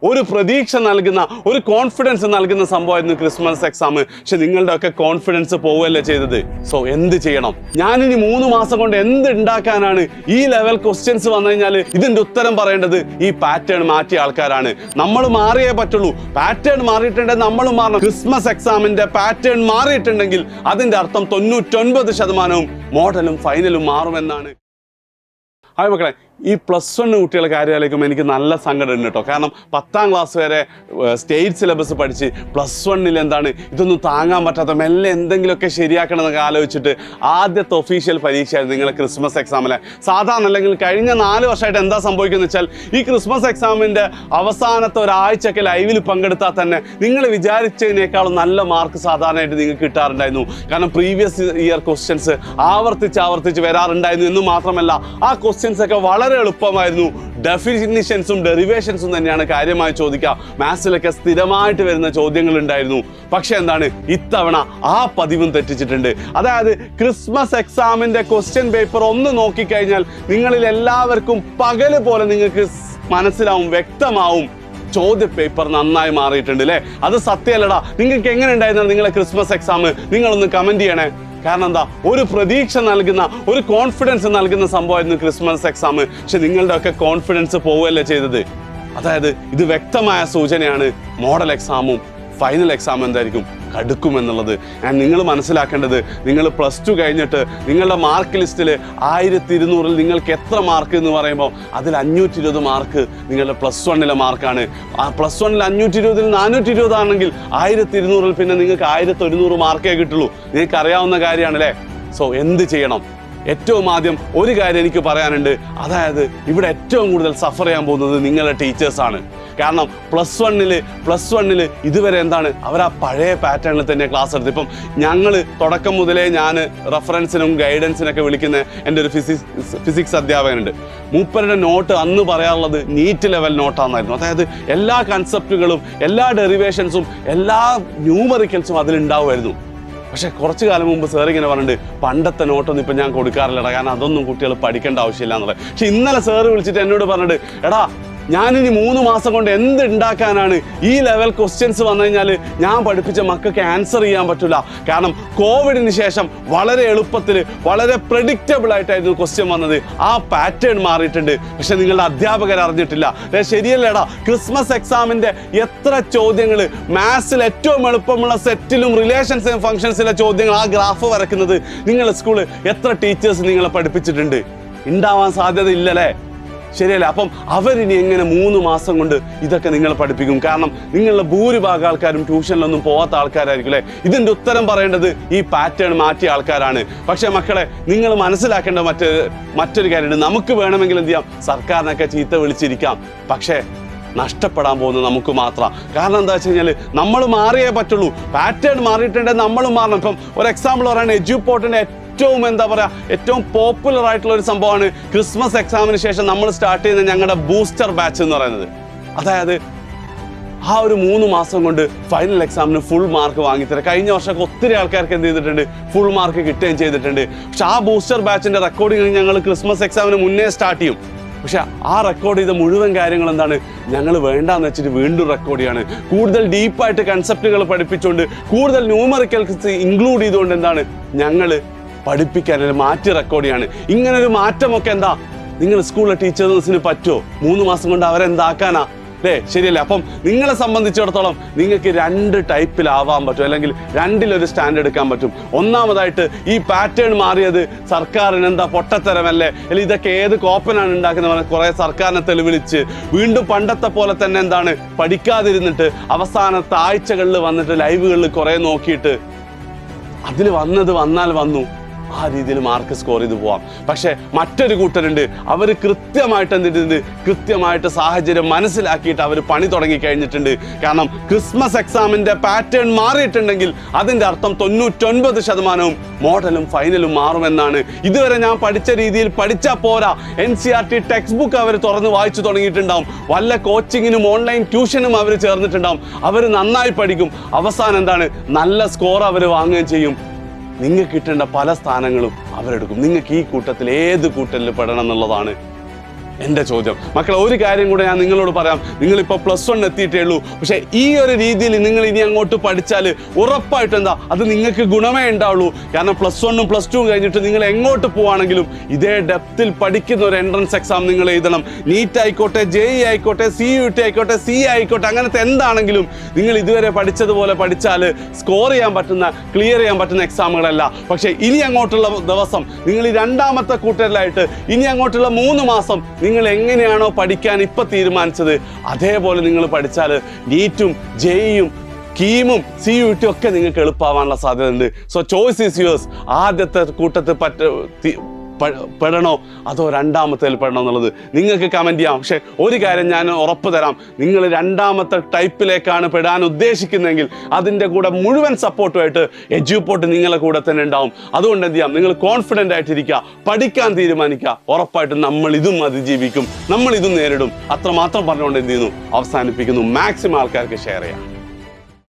ഒരു പ്രതീക്ഷ നൽകുന്ന, ഒരു കോൺഫിഡൻസ് നൽകുന്ന സംഭവമായിരുന്നു ക്രിസ്മസ് എക്സാം. പക്ഷെ നിങ്ങളുടെ ഒക്കെ കോൺഫിഡൻസ് പോവുകയല്ലേ ചെയ്തത്. സോ എന്ത് ചെയ്യണം? ഞാനിനി 3 മാസം കൊണ്ട് എന്ത് ഉണ്ടാക്കാനാണ്? ഈ ലെവൽ ക്വസ്റ്റ്യൻസ് വന്നു കഴിഞ്ഞാൽ ഇതിന്റെ ഉത്തരം പറയേണ്ടത് ഈ പാറ്റേൺ മാറ്റിയ ആൾക്കാരാണ്. നമ്മൾ മാറിയേ പറ്റുള്ളൂ. പാറ്റേൺ മാറിയിട്ടുണ്ടെങ്കിൽ നമ്മളും മാറണം. ക്രിസ്മസ് എക്സാമിന്റെ പാറ്റേൺ മാറിയിട്ടുണ്ടെങ്കിൽ അതിന്റെ അർത്ഥം 99% മോഡലും ഫൈനലും മാറുമെന്നാണ്. ഹായ് മക്കളെ, ഈ +1 കുട്ടികളെ കാര്യമായിരിക്കും എനിക്ക് നല്ല സങ്കടം ഉണ്ട് കേട്ടോ. കാരണം 10ാം ക്ലാസ് വരെ സ്റ്റേറ്റ് സിലബസ് പഠിച്ച് +1 എന്താണ് ഇതൊന്നും താങ്ങാൻ പറ്റാത്ത, മെല്ലെ എന്തെങ്കിലുമൊക്കെ ശരിയാക്കണം എന്നൊക്കെ ആലോചിച്ചിട്ട് ആദ്യത്തെ ഒഫീഷ്യൽ പരീക്ഷയായിരുന്നു നിങ്ങളെ ക്രിസ്മസ് എക്സാമിലെ. സാധാരണ അല്ലെങ്കിൽ കഴിഞ്ഞ 4 വർഷമായിട്ട് എന്താ സംഭവിക്കുന്നത് വെച്ചാൽ ഈ ക്രിസ്മസ് എക്സാമിൻ്റെ അവസാനത്തെ ഒരാഴ്ചയൊക്കെ ലൈവിൽ പങ്കെടുത്താൽ തന്നെ നിങ്ങൾ വിചാരിച്ചതിനേക്കാളും നല്ല മാർക്ക് സാധാരണയായിട്ട് നിങ്ങൾക്ക് കിട്ടാറുണ്ടായിരുന്നു. കാരണം പ്രീവിയസ് ഇയർ ക്വസ്റ്റ്യൻസ് ആവർത്തിച്ച് വരാറുണ്ടായിരുന്നു. എന്ന് മാത്രമല്ല ആ ക്വസ്റ്റ്യൻസ് ഒക്കെ വളരെ എളുപ്പമായിരുന്നു. ഡെഫിനിഷൻസും ഡെറിവേഷൻസും തന്നെയാണ് കാര്യമായി ചോദിക്കുക. മാത്സിലൊക്കെ സ്ഥിരമായിട്ട് വരുന്ന ചോദ്യങ്ങൾ ഉണ്ടായിരുന്നു. പക്ഷെ എന്താണ്, ഇത്തവണ ആ പതിവും തെറ്റിച്ചിട്ടുണ്ട്. അതായത് ക്രിസ്മസ് എക്സാമിന്റെ ക്വസ്റ്റ്യൻ പേപ്പർ ഒന്ന് നോക്കിക്കഴിഞ്ഞാൽ നിങ്ങളിൽ എല്ലാവർക്കും പകല് പോലെ നിങ്ങൾക്ക് മനസ്സിലാവും, വ്യക്തമാവും ചോദ്യ പേപ്പർ നന്നായി മാറിയിട്ടുണ്ട് അല്ലേ? അത് സത്യമല്ലടാ. നിങ്ങൾക്ക് എങ്ങനെ ഉണ്ടായിരുന്നു നിങ്ങളെ ക്രിസ്മസ് എക്സാം? നിങ്ങളൊന്ന് കമന്റ് ചെയ്യണേ. കാരണം എന്താ, ഒരു പ്രതീക്ഷ നൽകുന്ന, ഒരു കോൺഫിഡൻസ് നൽകുന്ന സംഭവമായിരുന്നു ക്രിസ്മസ് എക്സാം. പക്ഷെ നിങ്ങളുടെ ഒക്കെ കോൺഫിഡൻസ് പോവുകയല്ലേ ചെയ്തത്. അതായത് ഇത് വ്യക്തമായ സൂചനയാണ് മോഡൽ എക്സാമും ഫൈനൽ എക്സാം എന്തായിരിക്കും കടുക്കുമെന്നുള്ളത്. നിങ്ങൾ മനസ്സിലാക്കേണ്ടത്, നിങ്ങൾ +2 കഴിഞ്ഞിട്ട് നിങ്ങളുടെ മാർക്ക് ലിസ്റ്റിൽ 1200-ൽ നിങ്ങൾക്ക് എത്ര മാർക്ക് എന്ന് പറയുമ്പോൾ അതിൽ 520 മാർക്ക് നിങ്ങളുടെ +1 മാർക്കാണ്. ആ +1 520-ൽ 420 ആണെങ്കിൽ 1200-ൽ പിന്നെ നിങ്ങൾക്ക് 1100 മാർക്കേ കിട്ടുള്ളൂ. നിങ്ങൾക്ക് അറിയാവുന്ന കാര്യമാണ് അല്ലേ? സോ എന്ത് ചെയ്യണം? ഏറ്റവും ആദ്യം ഒരു കാര്യം എനിക്ക് പറയാനുണ്ട്. അതായത് ഇവിടെ ഏറ്റവും കൂടുതൽ സഫർ ചെയ്യാൻ പോകുന്നത് നിങ്ങളുടെ ടീച്ചേഴ്സാണ്. കാരണം +1-ൽ ഇതുവരെ എന്താണ്, അവർ ആ പഴയ പാറ്റേണിൽ തന്നെ ക്ലാസ് എടുത്ത്. ഇപ്പം ഞങ്ങൾ തുടക്കം മുതലേ ഞാൻ റെഫറൻസിനും ഗൈഡൻസിനൊക്കെ വിളിക്കുന്ന എൻ്റെ ഒരു ഫിസിക്സ് അധ്യാപകനുണ്ട്. മൂപ്പരുടെ നോട്ട് അന്ന് പറയാറുള്ളത് നീറ്റ് ലെവൽ നോട്ടാണെന്നായിരുന്നു. അതായത് എല്ലാ കൺസെപ്റ്റുകളും, എല്ലാ ഡെറിവേഷൻസും, എല്ലാ ന്യൂമറിക്കൽസും അതിലുണ്ടാവുമായിരുന്നു. പക്ഷെ കുറച്ച് കാലം മുമ്പ് സാർ ഇങ്ങനെ പറഞ്ഞിട്ടുണ്ട്, പണ്ടത്തെ നോട്ടൊന്നും ഇപ്പം ഞാൻ കൊടുക്കാറില്ലടാ, കാരണം അതൊന്നും കുട്ടികൾ പഠിക്കേണ്ട ആവശ്യമില്ല എന്നുള്ളത്. പക്ഷെ ഇന്നലെ സാറ് വിളിച്ചിട്ട് എന്നോട് പറഞ്ഞിട്ട്, എടാ ഞാനിനി 3 മാസം കൊണ്ട് എന്ത് ഉണ്ടാക്കാനാണ്? ഈ ലെവൽ ക്വസ്റ്റ്യൻസ് വന്നു കഴിഞ്ഞാൽ ഞാൻ പഠിപ്പിച്ച മക്കൾക്ക് ആൻസർ ചെയ്യാൻ പറ്റില്ല. കാരണം കോവിഡിന് ശേഷം വളരെ എളുപ്പത്തിൽ, വളരെ പ്രെഡിക്റ്റബിൾ ആയിട്ടായിരുന്നു ക്വസ്റ്റ്യൻ വന്നത്. ആ പാറ്റേൺ മാറിയിട്ടുണ്ട്. പക്ഷെ നിങ്ങളുടെ അധ്യാപകർ അറിഞ്ഞിട്ടില്ല. ശരിയല്ലേടാ? ക്രിസ്മസ് എക്സാമിൻ്റെ എത്ര ചോദ്യങ്ങൾ, മാത്സിൽ ഏറ്റവും എളുപ്പമുള്ള സെറ്റിലും റിലേഷൻസ് ആൻഡ് ഫംഗ്ഷൻസിലെ ചോദ്യങ്ങൾ, ആ ഗ്രാഫ് വരയ്ക്കുന്നത് നിങ്ങളുടെ സ്കൂളിൽ എത്ര ടീച്ചേഴ്സ് നിങ്ങളെ പഠിപ്പിച്ചിട്ടുണ്ട്? ഉണ്ടാവാൻ സാധ്യത ഇല്ലല്ലേ? ശരിയല്ലേ? അപ്പം അവരിനി എങ്ങനെ 3 മാസം കൊണ്ട് ഇതൊക്കെ നിങ്ങൾ പഠിപ്പിക്കും? കാരണം നിങ്ങളുടെ ഭൂരിഭാഗം ആൾക്കാരും ട്യൂഷനിലൊന്നും പോകാത്ത ആൾക്കാരായിരിക്കും അല്ലേ? ഇതിൻ്റെ ഉത്തരം പറയേണ്ടത് ഈ പാറ്റേൺ മാറ്റിയ ആൾക്കാരാണ്. പക്ഷേ മക്കളെ, നിങ്ങൾ മനസ്സിലാക്കേണ്ട മറ്റൊരു കാര്യമുണ്ട്. നമുക്ക് വേണമെങ്കിൽ എന്ത് ചെയ്യാം, സർക്കാരിനൊക്കെ ചീത്ത വിളിച്ചിരിക്കാം. പക്ഷേ നഷ്ടപ്പെടാൻ പോകുന്നത് നമുക്ക് മാത്രം. കാരണം എന്താ വെച്ച് കഴിഞ്ഞാൽ നമ്മൾ മാറിയേ പറ്റുള്ളൂ. പാറ്റേൺ മാറിയിട്ടുണ്ടെങ്കിൽ നമ്മളും മാറണം. ഇപ്പം ഒരു എക്സാമ്പിൾ പറയുന്നത്, എഡ്യൂപോർട്ടിൻ്റെ ഏറ്റവും പോപ്പുലർ ആയിട്ടുള്ള ഒരു സംഭവമാണ് ക്രിസ്മസ് എക്സാമിന് ശേഷം നമ്മൾ സ്റ്റാർട്ട് ചെയ്യുന്ന ഞങ്ങളുടെ ബൂസ്റ്റർ ബാച്ച് എന്ന് പറയുന്നത്. അതായത് ആ ഒരു 3 മാസം കൊണ്ട് ഫൈനൽ എക്സാമിന് ഫുൾ മാർക്ക് വാങ്ങിത്തരാം. കഴിഞ്ഞ വർഷമൊക്കെ ഒത്തിരി ആൾക്കാർക്ക് എന്ത് ചെയ്തിട്ടുണ്ട്, ഫുൾ മാർക്ക് കിട്ടുകയും ചെയ്തിട്ടുണ്ട്. പക്ഷെ ആ ബൂസ്റ്റർ ബാച്ചിൻ്റെ റെക്കോർഡിങ് ഞങ്ങൾ ക്രിസ്മസ് എക്സാമിന് മുന്നേ സ്റ്റാർട്ട് ചെയ്യും. പക്ഷെ ആ റെക്കോർഡ് ചെയ്ത മുഴുവൻ കാര്യങ്ങൾ എന്താണ്, ഞങ്ങൾ വേണ്ടാന്ന് വെച്ചിട്ട് വീണ്ടും റെക്കോർഡ് ചെയ്യാണ്. കൂടുതൽ ഡീപ്പായിട്ട് കൺസെപ്റ്റുകൾ പഠിപ്പിച്ചുകൊണ്ട്, കൂടുതൽ ന്യൂമറിക്കൽസ് ഇൻക്ലൂഡ് ചെയ്തുകൊണ്ട് എന്താണ് ഞങ്ങൾ പഠിപ്പിക്കാൻ മാറ്റി റെക്കോർഡ് ചെയ്യാണ്. ഇങ്ങനൊരു മാറ്റമൊക്കെ എന്താ നിങ്ങൾ സ്കൂളിലെ ടീച്ചേഴ്സിന് പറ്റുമോ? 3 മാസം കൊണ്ട് അവരെന്താക്കാനാ അല്ലേ? ശരിയല്ലേ? അപ്പം നിങ്ങളെ സംബന്ധിച്ചിടത്തോളം നിങ്ങൾക്ക് 2 ടൈപ്പിലാവാൻ പറ്റും, അല്ലെങ്കിൽ 2-ലൊരു സ്റ്റാൻഡ് എടുക്കാൻ പറ്റും. ഒന്നാമതായിട്ട് ഈ പാറ്റേൺ മാറിയത് സർക്കാരിന് എന്താ പൊട്ടത്തരമല്ലേ, അല്ലെങ്കിൽ ഇതൊക്കെ ഏത് കോപ്പനാണ് ഉണ്ടാക്കുന്നത് കുറേ സർക്കാരിനെ തെളിവിളിച്ച് വീണ്ടും പണ്ടത്തെ പോലെ തന്നെ എന്താണ് പഠിക്കാതിരുന്നിട്ട് അവസാനത്തെ ആഴ്ചകളിൽ വന്നിട്ട് ലൈവുകളിൽ കുറേ നോക്കിയിട്ട് അതിൽ വന്നാൽ വന്നു, ആ രീതിയിൽ മാർക്ക് സ്കോർ ചെയ്ത് പോവാം. പക്ഷെ മറ്റൊരു കൂട്ടരുണ്ട്, അവർ കൃത്യമായിട്ട് എന്തിട്ടുണ്ട്, കൃത്യമായിട്ട് സാഹചര്യം മനസ്സിലാക്കിയിട്ട് അവർ പണി തുടങ്ങി കഴിഞ്ഞിട്ടുണ്ട്. കാരണം ക്രിസ്മസ് എക്സാമിന്റെ പാറ്റേൺ മാറിയിട്ടുണ്ടെങ്കിൽ അതിന്റെ അർത്ഥം 99% മോഡലും ഫൈനലും മാറുമെന്നാണ്. ഇതുവരെ ഞാൻ പഠിച്ച രീതിയിൽ പഠിച്ചാൽ പോരാ, NCERT ടെക്സ്റ്റ് ബുക്ക് അവർ തുറന്ന് വായിച്ചു തുടങ്ങിയിട്ടുണ്ടാവും. വല്ല കോച്ചിങ്ങിനും ഓൺലൈൻ ട്യൂഷനും അവർ ചേർന്നിട്ടുണ്ടാവും. അവർ നന്നായി പഠിക്കും. അവസാനം എന്താണ്, നല്ല സ്കോർ അവർ വാങ്ങുകയും ചെയ്യും. നിങ്ങൾക്ക് കിട്ടേണ്ട പല സ്ഥാനങ്ങളും അവരെടുക്കും. നിങ്ങൾക്ക് ഈ കൂട്ടത്തിൽ ഏത് കൂട്ടത്തിൽ പെടണം എന്നുള്ളതാണ് എൻ്റെ ചോദ്യം. മക്കളെ, ഒരു കാര്യം കൂടെ ഞാൻ നിങ്ങളോട് പറയാം. നിങ്ങളിപ്പോൾ +1 എത്തിയിട്ടേ ഉള്ളൂ. പക്ഷേ ഈ ഒരു രീതിയിൽ നിങ്ങൾ ഇനി അങ്ങോട്ട് പഠിച്ചാൽ ഉറപ്പായിട്ട് എന്താ അത് നിങ്ങൾക്ക് ഗുണമേ ഉണ്ടാവുള്ളൂ. കാരണം +1ഉം +2ഉം കഴിഞ്ഞിട്ട് നിങ്ങൾ എങ്ങോട്ട് പോവുകയാണെങ്കിലും ഇതേ ഡെപ്തിൽ പഠിക്കുന്ന ഒരു എൻട്രൻസ് എക്സാം നിങ്ങൾ എഴുതണം. നീറ്റ് ആയിക്കോട്ടെ, JEE ആയിക്കോട്ടെ, CUT ആയിക്കോട്ടെ, CA ആയിക്കോട്ടെ, അങ്ങനത്തെ എന്താണെങ്കിലും നിങ്ങൾ ഇതുവരെ പഠിച്ചതുപോലെ പഠിച്ചാൽ സ്കോർ ചെയ്യാൻ പറ്റുന്ന, ക്ലിയർ ചെയ്യാൻ പറ്റുന്ന എക്സാമുകളല്ല. പക്ഷേ ഇനി അങ്ങോട്ടുള്ള ദിവസം നിങ്ങൾ ഈ രണ്ടാമത്തെ കൂട്ടരിലായിട്ട് ഇനി അങ്ങോട്ടുള്ള 3 മാസം നിങ്ങൾ എങ്ങനെയാണോ പഠിക്കാൻ ഇപ്പം തീരുമാനിച്ചത് അതേപോലെ നിങ്ങൾ പഠിച്ചാൽ നീറ്റും JEEയും കീമും CUT ഒക്കെ നിങ്ങൾക്ക് എളുപ്പമാവാനുള്ള സാധ്യതയുണ്ട്. So choice is yours. ആദ്യത്തെ കൂട്ടത്തിൽ പെടണോ അതോ രണ്ടാമത്തേൽ പെടണോ എന്നുള്ളത് നിങ്ങൾക്ക് കമൻറ്റ് ചെയ്യാം. പക്ഷേ ഒരു കാര്യം ഞാൻ ഉറപ്പ് തരാം, നിങ്ങൾ രണ്ടാമത്തെ ടൈപ്പിലേക്കാണ് പെടാൻ ഉദ്ദേശിക്കുന്നതെങ്കിൽ അതിൻ്റെ കൂടെ മുഴുവൻ സപ്പോർട്ടുമായിട്ട് എഡ്യൂപോർട്ട് നിങ്ങളെ കൂടെ തന്നെ ഉണ്ടാവും. അതുകൊണ്ട് എന്ത് ചെയ്യാം, നിങ്ങൾ കോൺഫിഡൻ്റ് ആയിട്ടിരിക്കുക, പഠിക്കാൻ തീരുമാനിക്കുക. ഉറപ്പായിട്ടും നമ്മൾ ഇതും അതിജീവിക്കും, നമ്മൾ ഇതും നേരിടും. അത്രമാത്രം പറഞ്ഞുകൊണ്ട് എന്ത് ചെയ്യുന്നു, അവസാനിപ്പിക്കുന്നു. മാക്സിമം ആൾക്കാർക്ക് ഷെയർ ചെയ്യാം.